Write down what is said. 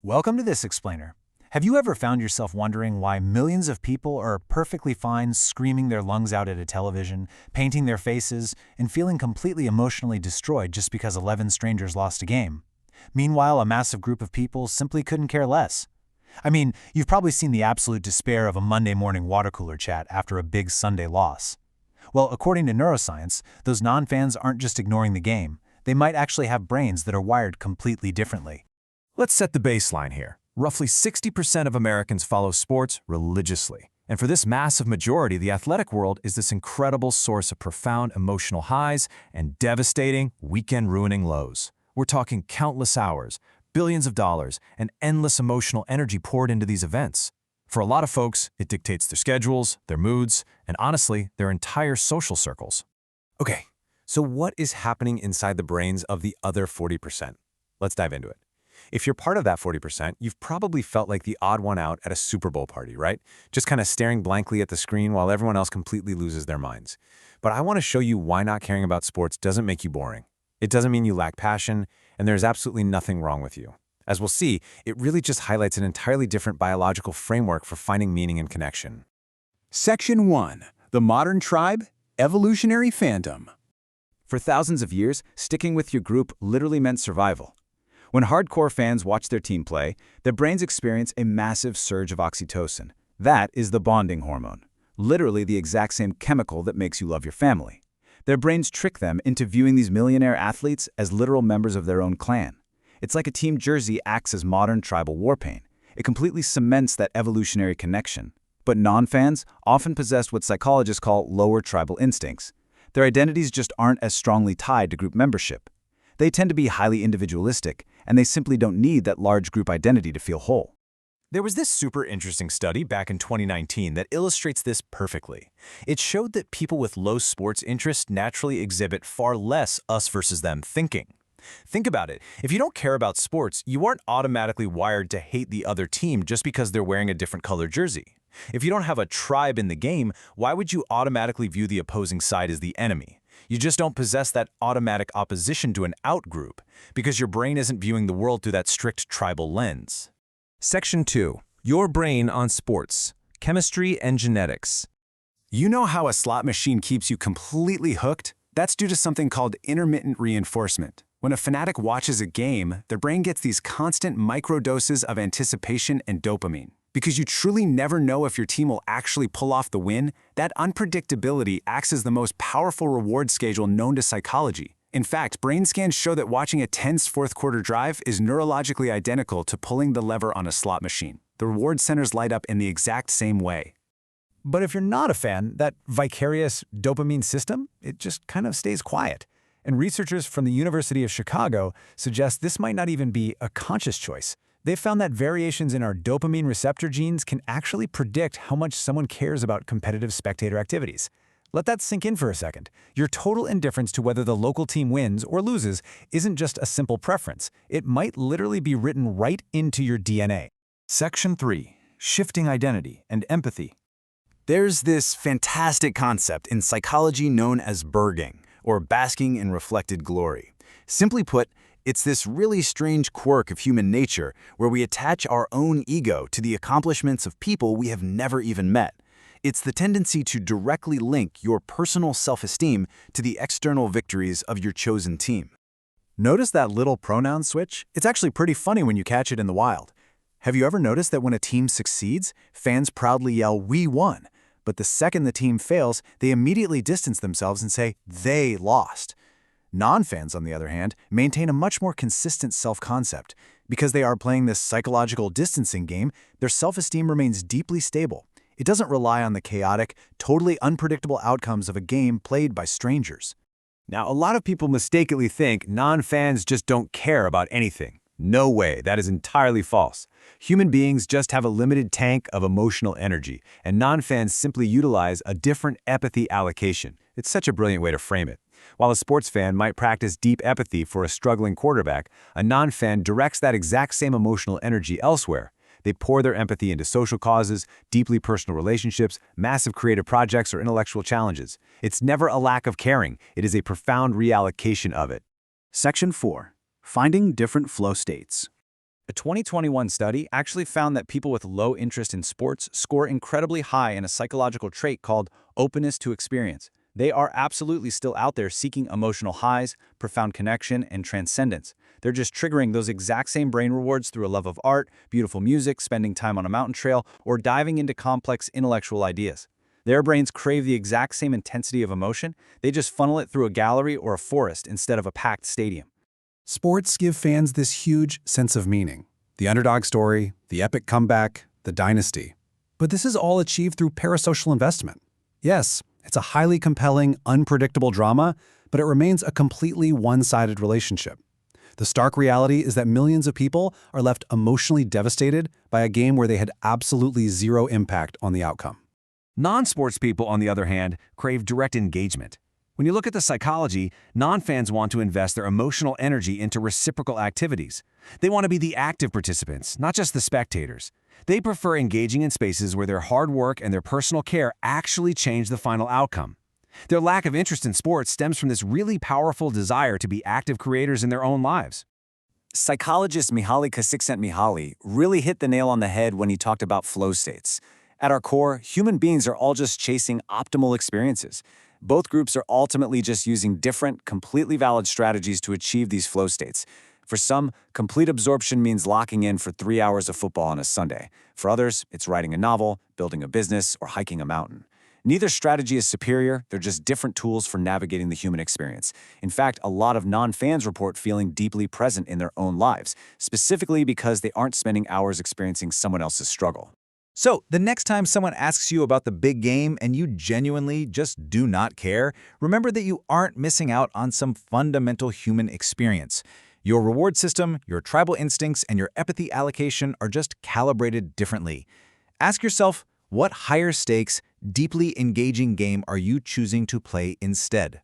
Welcome to this explainer. Have you ever found yourself wondering why millions of people are perfectly fine screaming their lungs out at a television, painting their faces, and feeling completely emotionally destroyed just because 11 strangers lost a game? Meanwhile, a massive group of people simply couldn't care less. I mean, you've probably seen the absolute despair of a Monday morning water cooler chat after a big Sunday loss. Well, according to neuroscience, those non-fans aren't just ignoring the game. They might actually have brains that are wired completely differently. Let's set the baseline here. Roughly 60% of Americans follow sports religiously. And for this massive majority, the athletic world is this incredible source of profound emotional highs and devastating, weekend-ruining lows. We're talking countless hours, billions of dollars, and endless emotional energy poured into these events. For a lot of folks, it dictates their schedules, their moods, and honestly, their entire social circles. Okay, so what is happening inside the brains of the other 40%? Let's dive into it. If you're part of that 40%, you've probably felt like the odd one out at a Super Bowl party, right? Just kind of staring blankly at the screen while everyone else completely loses their minds. But I want to show you why not caring about sports doesn't make you boring. It doesn't mean you lack passion, and there's absolutely nothing wrong with you. As we'll see, it really just highlights an entirely different biological framework for finding meaning and connection. Section 1. The Modern Tribe, Evolutionary Fandom. For thousands of years, sticking with your group literally meant survival. When hardcore fans watch their team play, their brains experience a massive surge of oxytocin. That is the bonding hormone, literally the exact same chemical that makes you love your family. Their brains trick them into viewing these millionaire athletes as literal members of their own clan. It's like a team jersey acts as modern tribal war paint. It completely cements that evolutionary connection. But non-fans often possess what psychologists call lower tribal instincts. Their identities just aren't as strongly tied to group membership. They tend to be highly individualistic, and they simply don't need that large group identity to feel whole. There was this super interesting study back in 2019 that illustrates this perfectly. It showed that people with low sports interest naturally exhibit far less us versus them thinking. Think about it. If you don't care about sports, you aren't automatically wired to hate the other team just because they're wearing a different color jersey. If you don't have a tribe in the game, why would you automatically view the opposing side as the enemy? You just don't possess that automatic opposition to an out-group because your brain isn't viewing the world through that strict tribal lens. Section 2. Your brain on sports, chemistry and genetics. You know how a slot machine keeps you completely hooked? That's due to something called intermittent reinforcement. When a fanatic watches a game, their brain gets these constant microdoses of anticipation and dopamine. Because you truly never know if your team will actually pull off the win, that unpredictability acts as the most powerful reward schedule known to psychology. In fact, brain scans show that watching a tense fourth-quarter drive is neurologically identical to pulling the lever on a slot machine. The reward centers light up in the exact same way. But if you're not a fan, that vicarious dopamine system, it just kind of stays quiet. And researchers from the University of Chicago suggest this might not even be a conscious choice. They've found that variations in our dopamine receptor genes can actually predict how much someone cares about competitive spectator activities. Let that sink in for a second. Your total indifference to whether the local team wins or loses isn't just a simple preference. It might literally be written right into your DNA. Section 3. Shifting identity and empathy. There's this fantastic concept in psychology known as burging, or basking in reflected glory. Simply put, it's this really strange quirk of human nature where we attach our own ego to the accomplishments of people we have never even met. It's the tendency to directly link your personal self-esteem to the external victories of your chosen team. Notice that little pronoun switch? It's actually pretty funny when you catch it in the wild. Have you ever noticed that when a team succeeds, fans proudly yell, "We won," but the second the team fails, they immediately distance themselves and say, "They lost"? Non-fans, on the other hand, maintain a much more consistent self-concept. Because they are playing this psychological distancing game, their self-esteem remains deeply stable. It doesn't rely on the chaotic, totally unpredictable outcomes of a game played by strangers. Now, a lot of people mistakenly think non-fans just don't care about anything. No way, that is entirely false. Human beings just have a limited tank of emotional energy, and non-fans simply utilize a different empathy allocation. It's such a brilliant way to frame it. While a sports fan might practice deep empathy for a struggling quarterback, a non-fan directs that exact same emotional energy elsewhere. They pour their empathy into social causes, deeply personal relationships, massive creative projects, or intellectual challenges. It's never a lack of caring. It is a profound reallocation of it. Section 4. Finding different flow states. A 2021 study actually found that people with low interest in sports score incredibly high in a psychological trait called openness to experience. They are absolutely still out there seeking emotional highs, profound connection, and transcendence. They're just triggering those exact same brain rewards through a love of art, beautiful music, spending time on a mountain trail, or diving into complex intellectual ideas. Their brains crave the exact same intensity of emotion, they just funnel it through a gallery or a forest instead of a packed stadium. Sports give fans this huge sense of meaning. The underdog story, the epic comeback, the dynasty. But this is all achieved through parasocial investment. Yes, it's a highly compelling, unpredictable drama, but it remains a completely one-sided relationship. The stark reality is that millions of people are left emotionally devastated by a game where they had absolutely zero impact on the outcome. Non-sports people, on the other hand, crave direct engagement. When you look at the psychology, non-fans want to invest their emotional energy into reciprocal activities. They want to be the active participants, not just the spectators. They prefer engaging in spaces where their hard work and their personal care actually change the final outcome. Their lack of interest in sports stems from this really powerful desire to be active creators in their own lives. Psychologist Mihaly Csikszentmihalyi really hit the nail on the head when he talked about flow states. At our core, human beings are all just chasing optimal experiences. Both groups are ultimately just using different, completely valid strategies to achieve these flow states. For some, complete absorption means locking in for 3 hours of football on a Sunday. For others, it's writing a novel, building a business, or hiking a mountain. Neither strategy is superior, they're just different tools for navigating the human experience. In fact, a lot of non-fans report feeling deeply present in their own lives, specifically because they aren't spending hours experiencing someone else's struggle. So, the next time someone asks you about the big game and you genuinely just do not care, remember that you aren't missing out on some fundamental human experience. Your reward system, your tribal instincts, and your empathy allocation are just calibrated differently. Ask yourself, what higher stakes, deeply engaging game are you choosing to play instead?